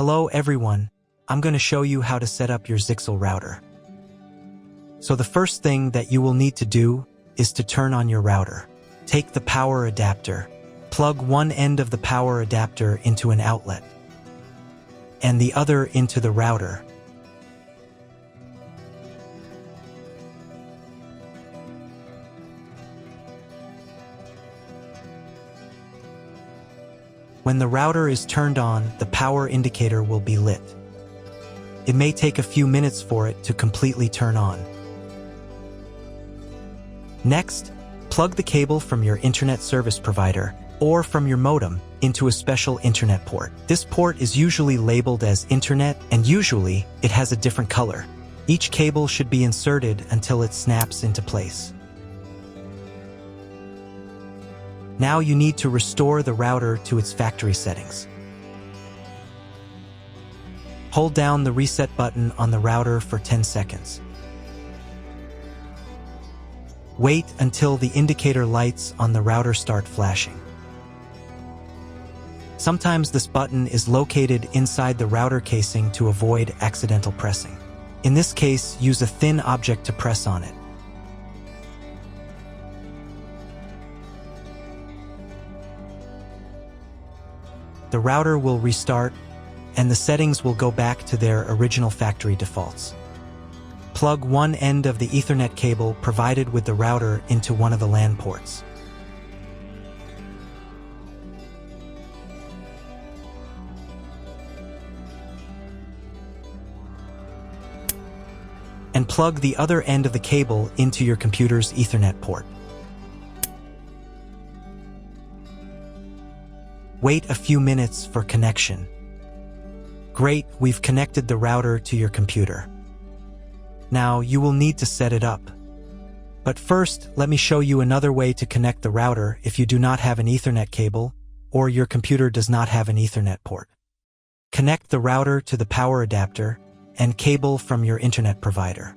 Hello everyone, I'm going to show you how to set up your Zyxel router. So the first thing that you will need to do is to turn on your router. Take the power adapter, plug one end of the power adapter into an outlet, and the other into the router. When the router is turned on, the power indicator will be lit. It may take a few minutes for it to completely turn on. Next, plug the cable from your internet service provider or from your modem into a special internet port. This port is usually labeled as internet, and usually it has a different color. Each cable should be inserted until it snaps into place. Now you need to restore the router to its factory settings. Hold down the reset button on the router for 10 seconds. Wait until the indicator lights on the router start flashing. Sometimes this button is located inside the router casing to avoid accidental pressing. In this case, use a thin object to press on it. The router will restart, and the settings will go back to their original factory defaults. Plug one end of the Ethernet cable provided with the router into one of the LAN ports. And plug the other end of the cable into your computer's Ethernet port. Wait a few minutes for connection. Great, we've connected the router to your computer. Now you will need to set it up. But first, let me show you another way to connect the router if you do not have an Ethernet cable or your computer does not have an Ethernet port. Connect the router to the power adapter and cable from your internet provider.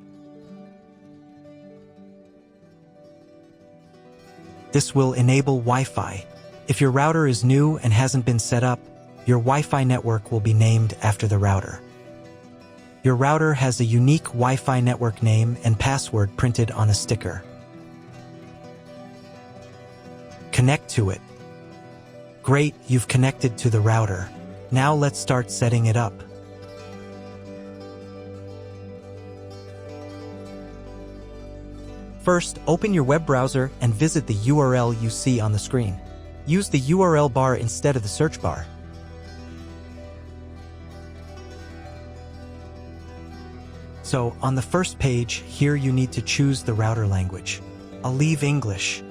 This will enable Wi-Fi. If your router is new and hasn't been set up, your Wi-Fi network will be named after the router. Your router has a unique Wi-Fi network name and password printed on a sticker. Connect to it. Great, you've connected to the router. Now let's start setting it up. First, open your web browser and visit the URL you see on the screen. Use the URL bar instead of the search bar. So, on the first page, here you need to choose the router language. I'll leave English.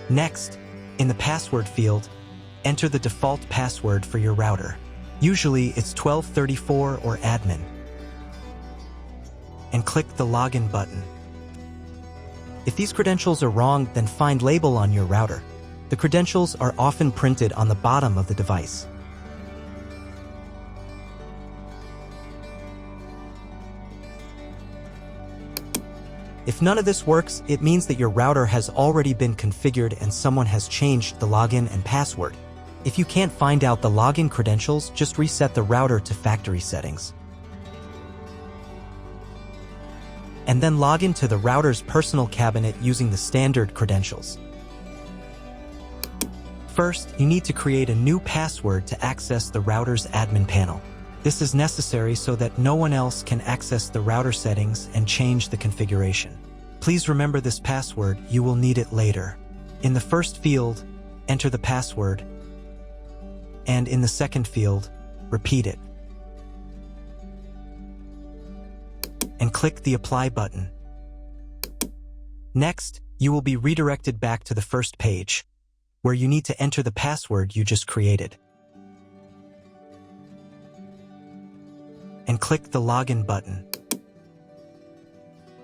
Next, in the password field, enter the default password for your router. Usually it's 1234 or admin. And click the login button. If these credentials are wrong, then find label on your router. The credentials are often printed on the bottom of the device. If none of this works, it means that your router has already been configured and someone has changed the login and password. If you can't find out the login credentials, just reset the router to factory settings. And then log into the router's personal cabinet using the standard credentials. First, you need to create a new password to access the router's admin panel. This is necessary so that no one else can access the router settings and change the configuration. Please remember this password, you will need it later. In the first field, enter the password, and in the second field, repeat it. And click the Apply button. Next, you will be redirected back to the first page, where you need to enter the password you just created. And click the Login button.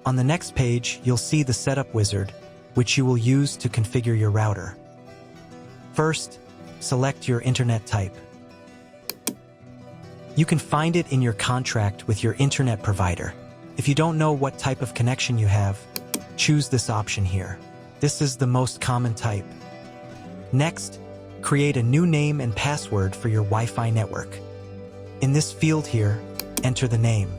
On the next page, you'll see the Setup wizard, which you will use to configure your router. First, select your internet type. You can find it in your contract with your internet provider. If you don't know what type of connection you have, choose this option here. This is the most common type. Next, create a new name and password for your Wi-Fi network. In this field here, enter the name.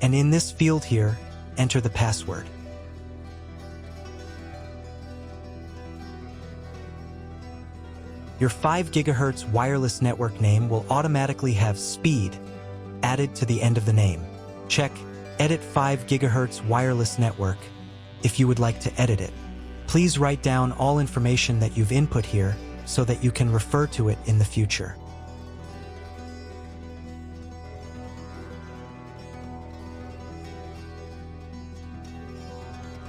And in this field here, enter the password. Your 5 GHz wireless network name will automatically have speed added to the end of the name. Check Edit 5 GHz wireless network if you would like to edit it. Please write down all information that you've input here so that you can refer to it in the future.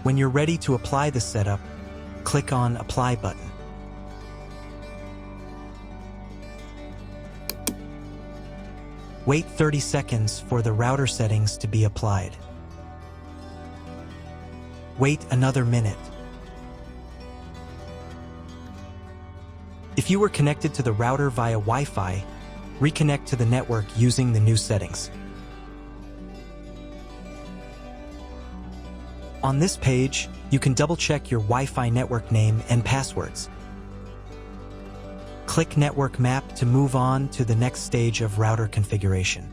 When you're ready to apply the setup, click on Apply button. Wait 30 seconds for the router settings to be applied. Wait another minute. If you were connected to the router via Wi-Fi, reconnect to the network using the new settings. On this page, you can double-check your Wi-Fi network name and passwords. Click Network Map to move on to the next stage of router configuration.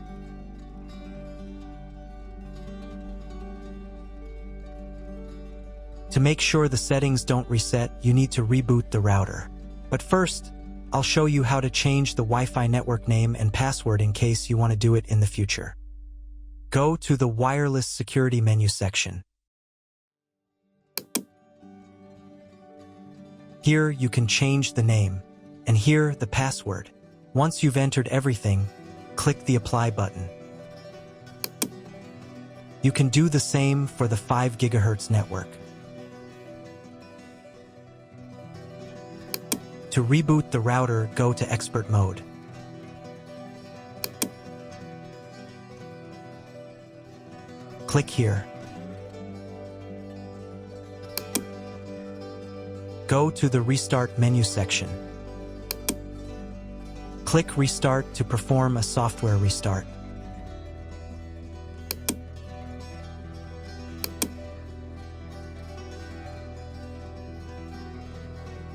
To make sure the settings don't reset, you need to reboot the router. But first, I'll show you how to change the Wi-Fi network name and password in case you want to do it in the future. Go to the Wireless Security menu section. Here you can change the name, and here the password. Once you've entered everything, click the Apply button. You can do the same for the 5 GHz network. To reboot the router, go to Expert Mode. Click here. Go to the Restart menu section. Click Restart to perform a software restart.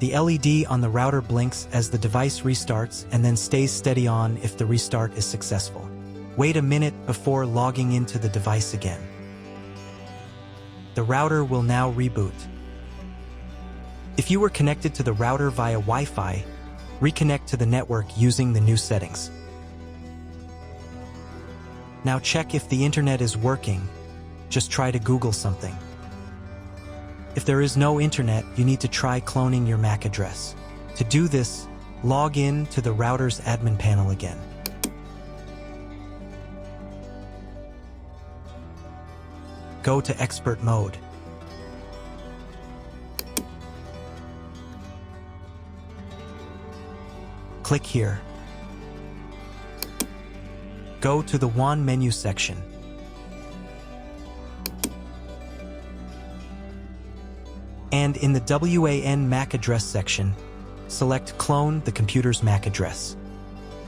The LED on the router blinks as the device restarts and then stays steady on if the restart is successful. Wait a minute before logging into the device again. The router will now reboot. If you were connected to the router via Wi-Fi, reconnect to the network using the new settings. Now check if the internet is working. Just try to Google something. If there is no internet, you need to try cloning your MAC address. To do this, log in to the router's admin panel again. Go to Expert Mode. Click here. Go to the WAN menu section. And in the WAN MAC address section, select Clone the computer's MAC address.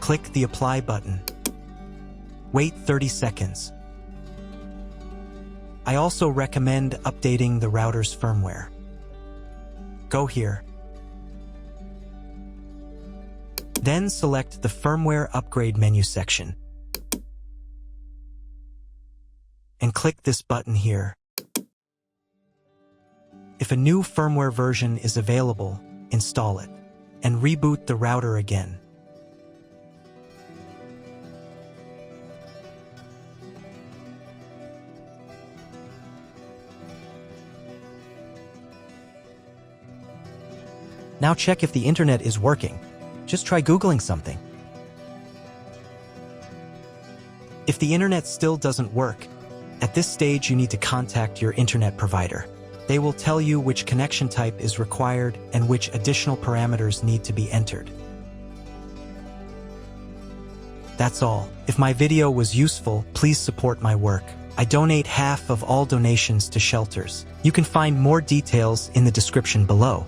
Click the Apply button. Wait 30 seconds. I also recommend updating the router's firmware. Go here. Then select the Firmware Upgrade menu section and click this button here. If a new firmware version is available, install it and reboot the router again. Now check if the internet is working. Just try Googling something. If the internet still doesn't work, at this stage you need to contact your internet provider. They will tell you which connection type is required and which additional parameters need to be entered. That's all. If my video was useful, please support my work. I donate half of all donations to shelters. You can find more details in the description below.